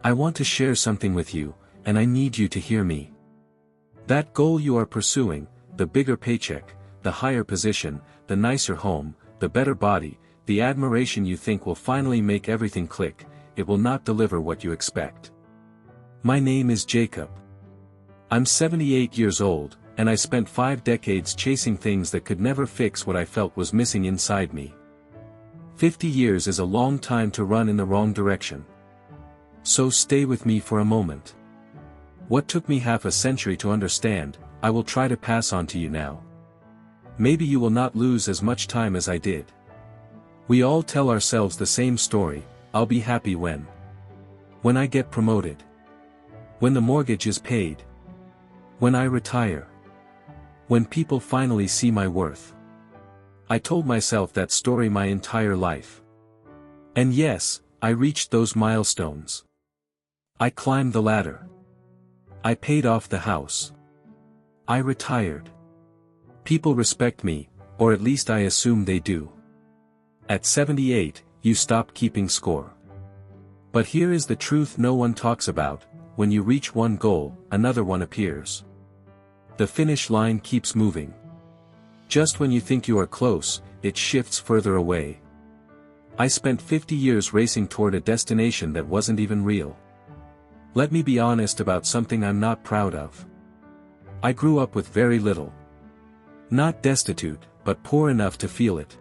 I want to share something with you, and I need you to hear me. That goal you are pursuing, the bigger paycheck, the higher position, the nicer home, the better body, the admiration you think will finally make everything click, it will not deliver what you expect. My name is Jacob. I'm 78 years old, and I spent 5 decades chasing things that could never fix what I felt was missing inside me. 50 years is a long time to run in the wrong direction. So stay with me for a moment. What took me half a century to understand, I will try to pass on to you now. Maybe you will not lose as much time as I did. We all tell ourselves the same story, I'll be happy when I get promoted. When the mortgage is paid. When I retire. When people finally see my worth. I told myself that story my entire life. And yes, I reached those milestones. I climbed the ladder. I paid off the house. I retired. People respect me, or at least I assume they do. At 78, you stop keeping score. But here is the truth no one talks about, when you reach one goal, another one appears. The finish line keeps moving. Just when you think you are close, it shifts further away. I spent 50 years racing toward a destination that wasn't even real. Let me be honest about something I'm not proud of. I grew up with very little. Not destitute, but poor enough to feel it.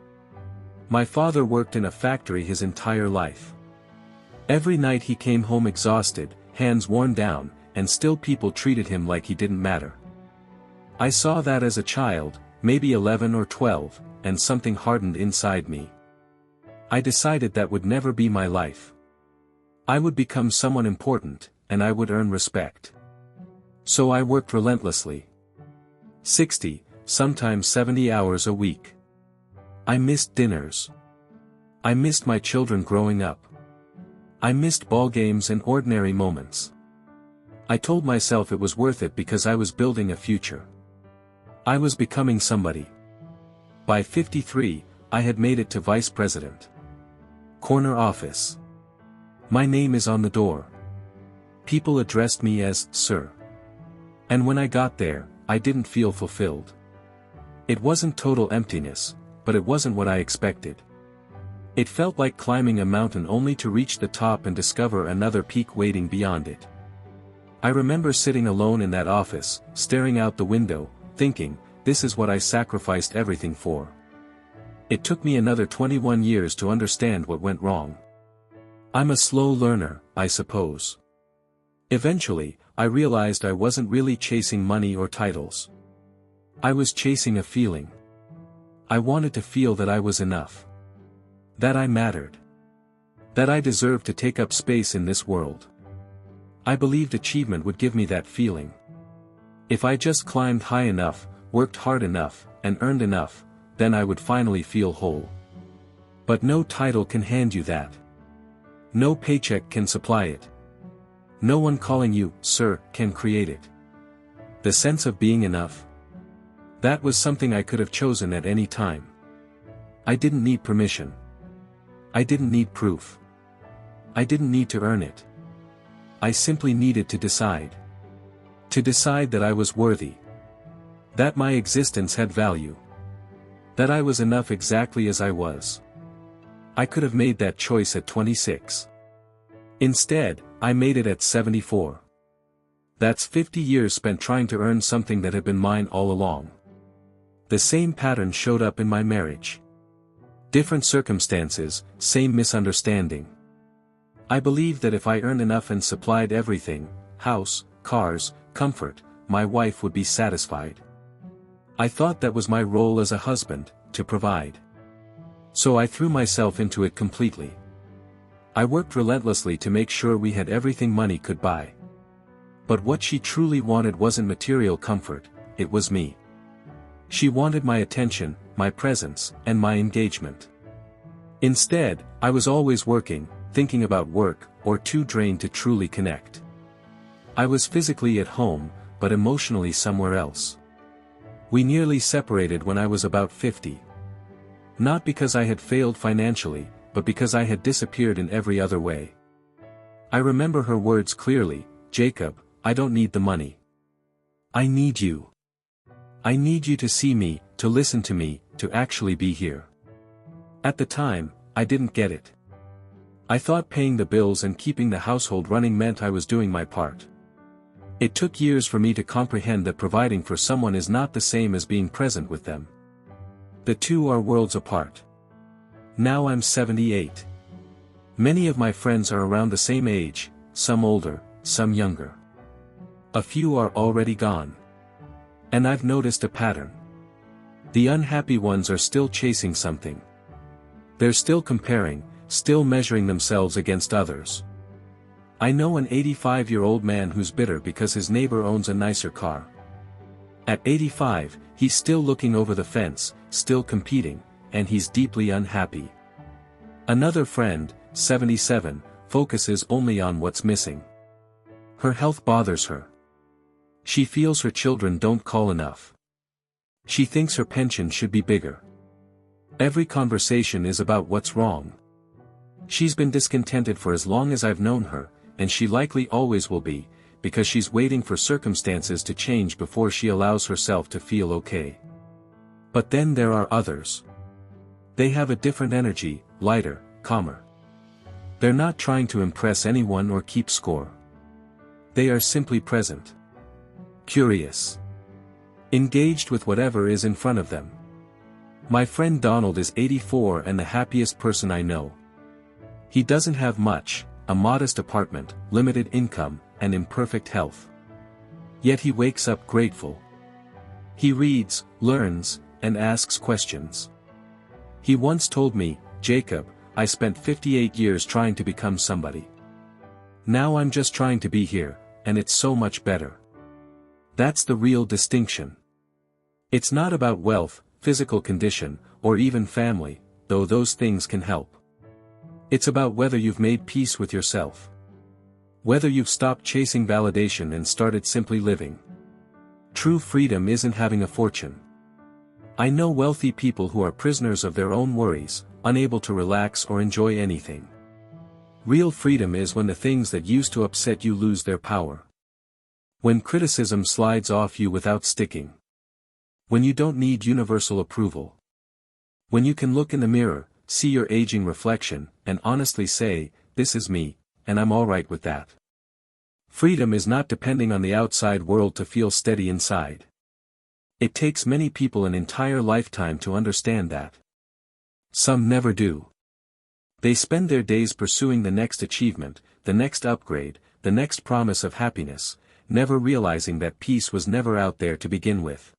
My father worked in a factory his entire life. Every night he came home exhausted, hands worn down, and still people treated him like he didn't matter. I saw that as a child, maybe 11 or 12, and something hardened inside me. I decided that would never be my life. I would become someone important, and I would earn respect. So I worked relentlessly. 60, sometimes 70 hours a week. I missed dinners. I missed my children growing up. I missed ball games and ordinary moments. I told myself it was worth it because I was building a future. I was becoming somebody. By 53, I had made it to vice president. Corner office. My name is on the door. People addressed me as, sir. And when I got there, I didn't feel fulfilled. It wasn't total emptiness, but it wasn't what I expected. It felt like climbing a mountain only to reach the top and discover another peak waiting beyond it. I remember sitting alone in that office, staring out the window, thinking, this is what I sacrificed everything for. It took me another 21 years to understand what went wrong. I'm a slow learner, I suppose. Eventually, I realized I wasn't really chasing money or titles. I was chasing a feeling. I wanted to feel that I was enough. That I mattered. That I deserved to take up space in this world. I believed achievement would give me that feeling. If I just climbed high enough, worked hard enough, and earned enough, then I would finally feel whole. But no title can hand you that. No paycheck can supply it. No one calling you, sir, can create it. The sense of being enough. That was something I could have chosen at any time. I didn't need permission. I didn't need proof. I didn't need to earn it. I simply needed to decide. To decide that I was worthy. That my existence had value. That I was enough exactly as I was. I could have made that choice at 26. Instead, I made it at 74. That's 50 years spent trying to earn something that had been mine all along. The same pattern showed up in my marriage. Different circumstances, same misunderstanding. I believed that if I earned enough and supplied everything, house, cars, comfort, my wife would be satisfied. I thought that was my role as a husband, to provide. So I threw myself into it completely. I worked relentlessly to make sure we had everything money could buy. But what she truly wanted wasn't material comfort, it was me. She wanted my attention, my presence, and my engagement. Instead, I was always working, thinking about work, or too drained to truly connect. I was physically at home, but emotionally somewhere else. We nearly separated when I was about 50. Not because I had failed financially, but because I had disappeared in every other way. I remember her words clearly, "Jacob, I don't need the money. I need you. I need you to see me, to listen to me, to actually be here." At the time, I didn't get it. I thought paying the bills and keeping the household running meant I was doing my part. It took years for me to comprehend that providing for someone is not the same as being present with them. The two are worlds apart. Now I'm 78. Many of my friends are around the same age, some older, some younger. A few are already gone. And I've noticed a pattern. The unhappy ones are still chasing something. They're still comparing, still measuring themselves against others. I know an 85-year-old man who's bitter because his neighbor owns a nicer car. At 85, he's still looking over the fence, still competing, and he's deeply unhappy. Another friend, 77, focuses only on what's missing. Her health bothers her. She feels her children don't call enough. She thinks her pension should be bigger. Every conversation is about what's wrong. She's been discontented for as long as I've known her, and she likely always will be, because she's waiting for circumstances to change before she allows herself to feel okay. But then there are others. They have a different energy, lighter, calmer. They're not trying to impress anyone or keep score. They are simply present. Curious. Engaged with whatever is in front of them. My friend Donald is 84 and the happiest person I know. He doesn't have much, a modest apartment, limited income, and imperfect health. Yet he wakes up grateful. He reads, learns, and asks questions. He once told me, "Jacob, I spent 58 years trying to become somebody. Now I'm just trying to be here, and it's so much better." That's the real distinction. It's not about wealth, physical condition, or even family, though those things can help. It's about whether you've made peace with yourself. Whether you've stopped chasing validation and started simply living. True freedom isn't having a fortune. I know wealthy people who are prisoners of their own worries, unable to relax or enjoy anything. Real freedom is when the things that used to upset you lose their power. When criticism slides off you without sticking. When you don't need universal approval. When you can look in the mirror, see your aging reflection, and honestly say, "This is me, and I'm alright with that." Freedom is not depending on the outside world to feel steady inside. It takes many people an entire lifetime to understand that. Some never do. They spend their days pursuing the next achievement, the next upgrade, the next promise of happiness, never realizing that peace was never out there to begin with.